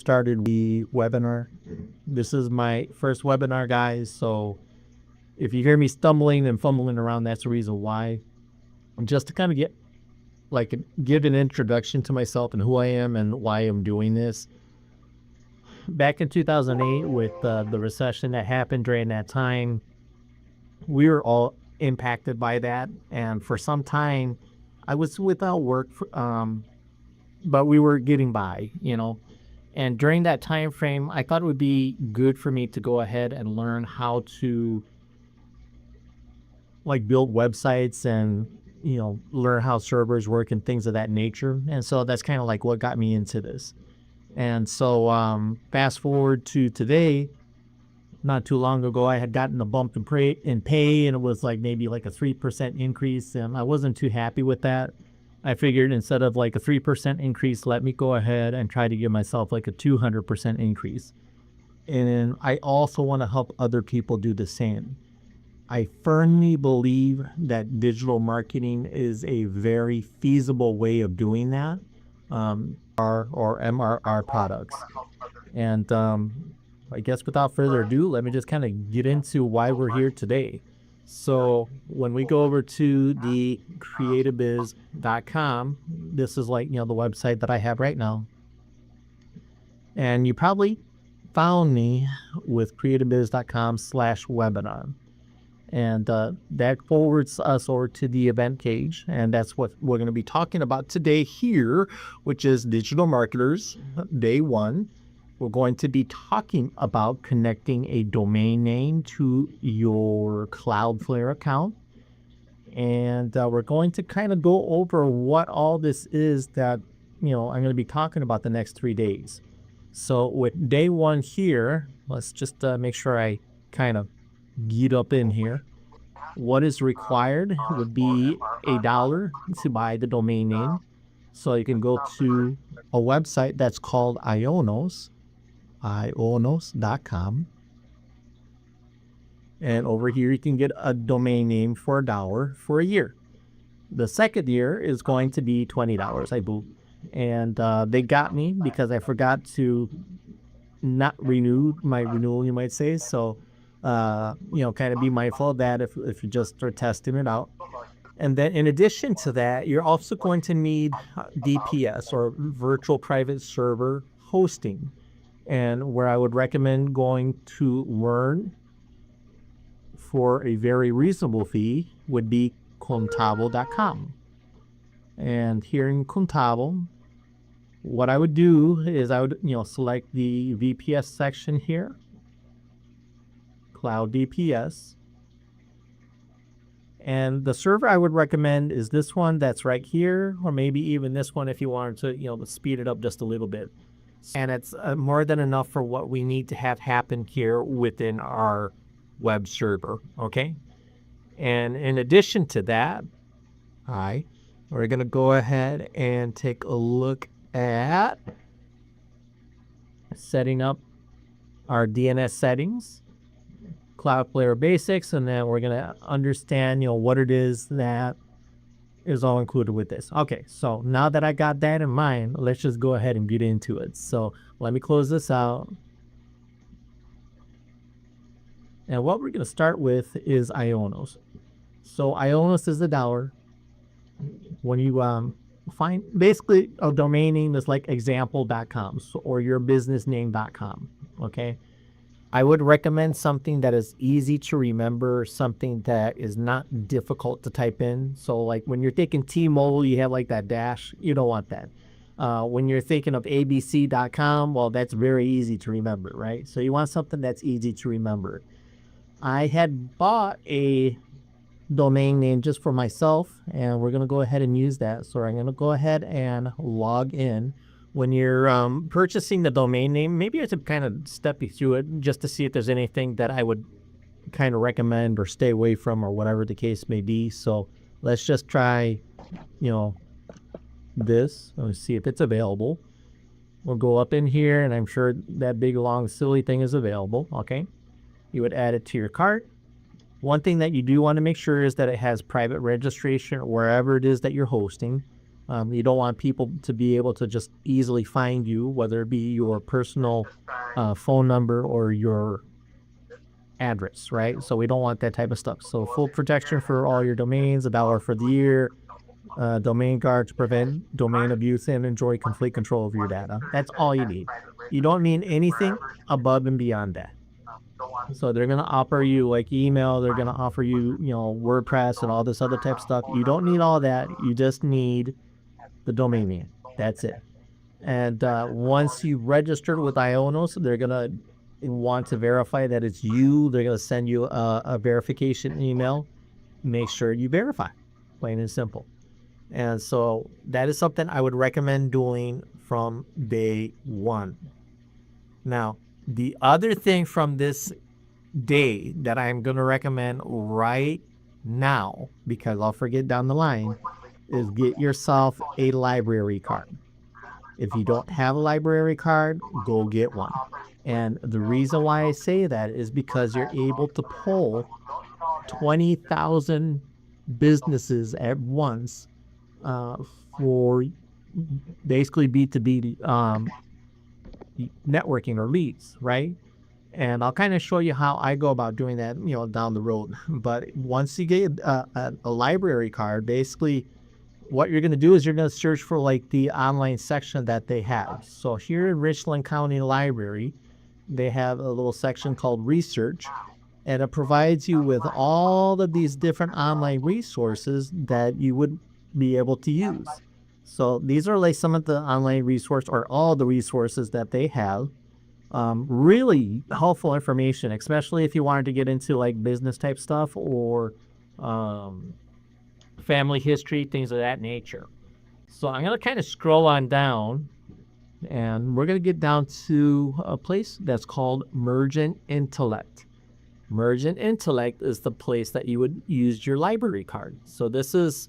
started the webinar. This is my first webinar, guys. So if you hear me stumbling and fumbling around, that's the reason why. Just to kind of give an introduction to myself and who I am and why I'm doing this. Back in 2008, with the recession that happened during that time, we were all impacted by that. And for some time, I was without work, but we were getting by, And during that time frame, I thought it would be good for me to go ahead and learn how to build websites and learn how servers work and things of that nature. And so that's kind of like what got me into this. And so fast forward to today, not too long ago, I had gotten a bump in pay, and it was maybe a 3% increase, and I wasn't too happy with that. I figured instead of a 3% increase, let me go ahead and try to give myself a 200% increase. And I also want to help other people do the same. I firmly believe that digital marketing is a very feasible way of doing that, or MRR products. And I guess without further ado, let me just kind of get into why we're here today. So when we go over to the createabiz.com, this is the website that I have right now. And you probably found me with createabiz.com/webinar. And that forwards us over to the event page. And that's what we're going to be talking about today here, which is Digital Marketers Day 1. We're going to be talking about connecting a domain name to your Cloudflare account. And we're going to kind of go over what all this is that, I'm going to be talking about the next 3 days. So with day 1 here, let's just make sure I kind of get up in here. What is required would be $1 to buy the domain name. So you can go to a website that's called Ionos, Ionos.com. And over here, you can get a domain name for $1 for a year. The second year is going to be $20, I believe. And they got me because I forgot to not renew my renewal, you might say. So, kind of be mindful of that if you just start testing it out. And then in addition to that, you're also going to need VPS, or virtual private server hosting. And where I would recommend going to learn for a very reasonable fee would be Contabo.com. And here in Contabo, what I would do is I would, select the VPS section here, Cloud VPS. And the server I would recommend is this one that's right here, or maybe even this one if you wanted to, speed it up just a little bit. And it's more than enough for what we need to have happen here within our web server, okay? And in addition to that, we're going to go ahead and take a look at setting up our DNS settings, Cloudflare basics, and then we're going to understand, what it is that is all included with this. Okay, so now that I got that in mind, let's just go ahead and get into it. So let me close this out. And what we're going to start with is Ionos. So Ionos is $1. When you find basically a domain name that's like example.com or your businessname.com, okay? I would recommend something that is easy to remember, something that is not difficult to type in. So when you're thinking T-Mobile, you have that dash. You don't want that. When you're thinking of abc.com, well, that's very easy to remember, right? So you want something that's easy to remember. I had bought a domain name just for myself, and we're going to go ahead and use that. So I'm going to go ahead and log in. When you're purchasing the domain name, maybe I should kind of step you through it just to see if there's anything that I would kind of recommend or stay away from, or whatever the case may be. So let's just try, this. Let's see if it's available. We'll go up in here, and I'm sure that big, long, silly thing is available. Okay. You would add it to your cart. One thing that you do want to make sure is that it has private registration wherever it is that you're hosting. You don't want people to be able to just easily find you, whether it be your personal phone number or your address, right? So we don't want that type of stuff. So full protection for all your domains, $1 for the year, domain guard to prevent domain abuse and enjoy complete control of your data. That's all you need. You don't need anything above and beyond that. So they're gonna offer you like email, they're gonna offer you, WordPress and all this other type of stuff. You don't need all that. You just need the domain name. That's it. And once you registered with Ionos, they're gonna want to verify that it's you. They're gonna send you a verification email. Make sure you verify, plain and simple. And so that is something I would recommend doing from day one. Now, the other thing from this day that I'm going to recommend right now, because I'll forget down the line, is get yourself a library card. If you don't have a library card, go get one. And the reason why I say that is because you're able to pull 20,000 businesses at once for basically B2B networking or leads, right? And I'll kind of show you how I go about doing that, down the road. But once you get a library card, basically what you're going to do is you're going to search for like the online section that they have. So here in Richland County Library, they have a little section called research, and it provides you with all of these different online resources that you would be able to use. So these are like some of the online resources or all the resources that they have. Really helpful information, especially if you wanted to get into like business type stuff or family history, things of that nature. So I'm going to kind of scroll on down, and we're going to get down to a place that's called Mergent Intellect. Mergent Intellect is the place that you would use your library card. So this is,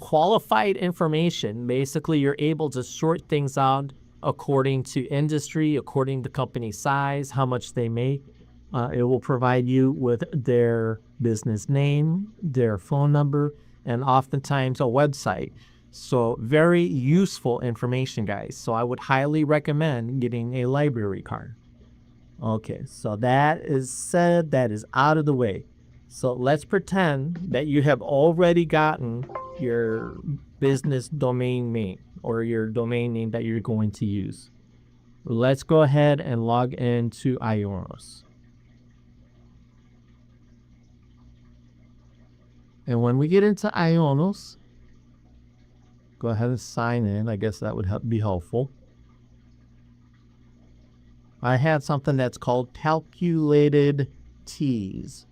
qualified information. Basically, you're able to sort things out according to industry, according to company size, how much they make. It will provide you with their business name, their phone number, and oftentimes a website. So very useful information, guys. So I would highly recommend getting a library card. Okay, so that is said, that is out of the way. So let's pretend that you have already gotten your business domain name or your domain name that you're going to use. Let's go ahead and log into Ionos. And when we get into Ionos, go ahead and sign in. I guess that would be helpful. I had something that's called calculated teas.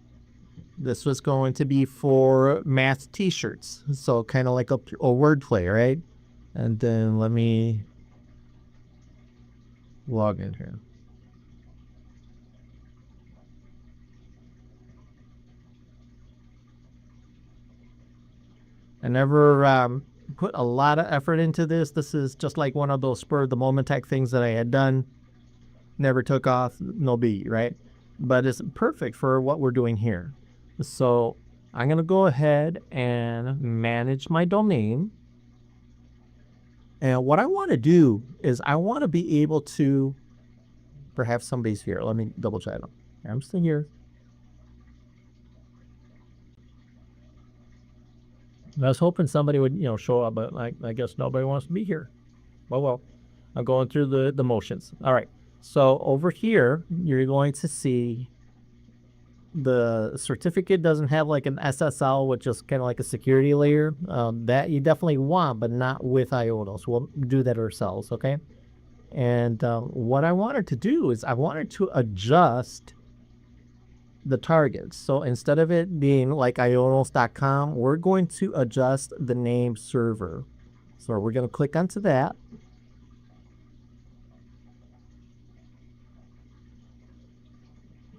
This was going to be for math t-shirts. So kind of like a wordplay, right? And then let me log in here. I never put a lot of effort into this. This is just like one of those spur of the moment type things that I had done. Never took off, no biggie, right? But it's perfect for what we're doing here. So I'm going to go ahead and manage my domain. And what I want to do is I want to be able to, perhaps somebody's here. Let me double check them. I'm still here. I was hoping somebody would, show up, but I guess nobody wants to be here. Well, I'm going through the motions. All right. So over here, you're going to see the certificate doesn't have like an SSL, which is kind of like a security layer. That you definitely want, but not with Ionos. We'll do that ourselves, okay? And what I wanted to do is I wanted to adjust the targets. So instead of it being like ionos.com, we're going to adjust the name server. So we're going to click onto that.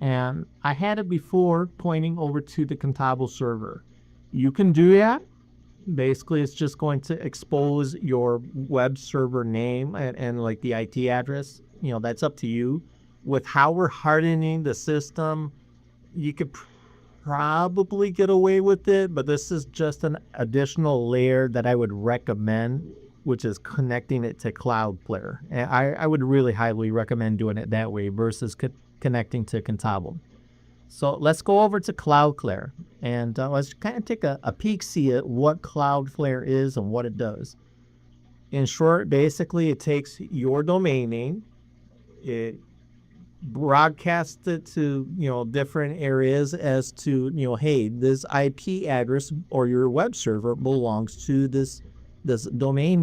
And I had it before pointing over to the Contabo server. You can do that. Basically, it's just going to expose your web server name and like the IP address. That's up to you. With how we're hardening the system, you could probably get away with it, but this is just an additional layer that I would recommend, which is connecting it to Cloudflare. And I would really highly recommend doing it that way versus connecting to Contabo. So let's go over to Cloudflare and let's kind of take a peek, see at what Cloudflare is and what it does. In short, basically, it takes your domain name, it broadcasts it to different areas as to hey, this IP address or your web server belongs to this domain name.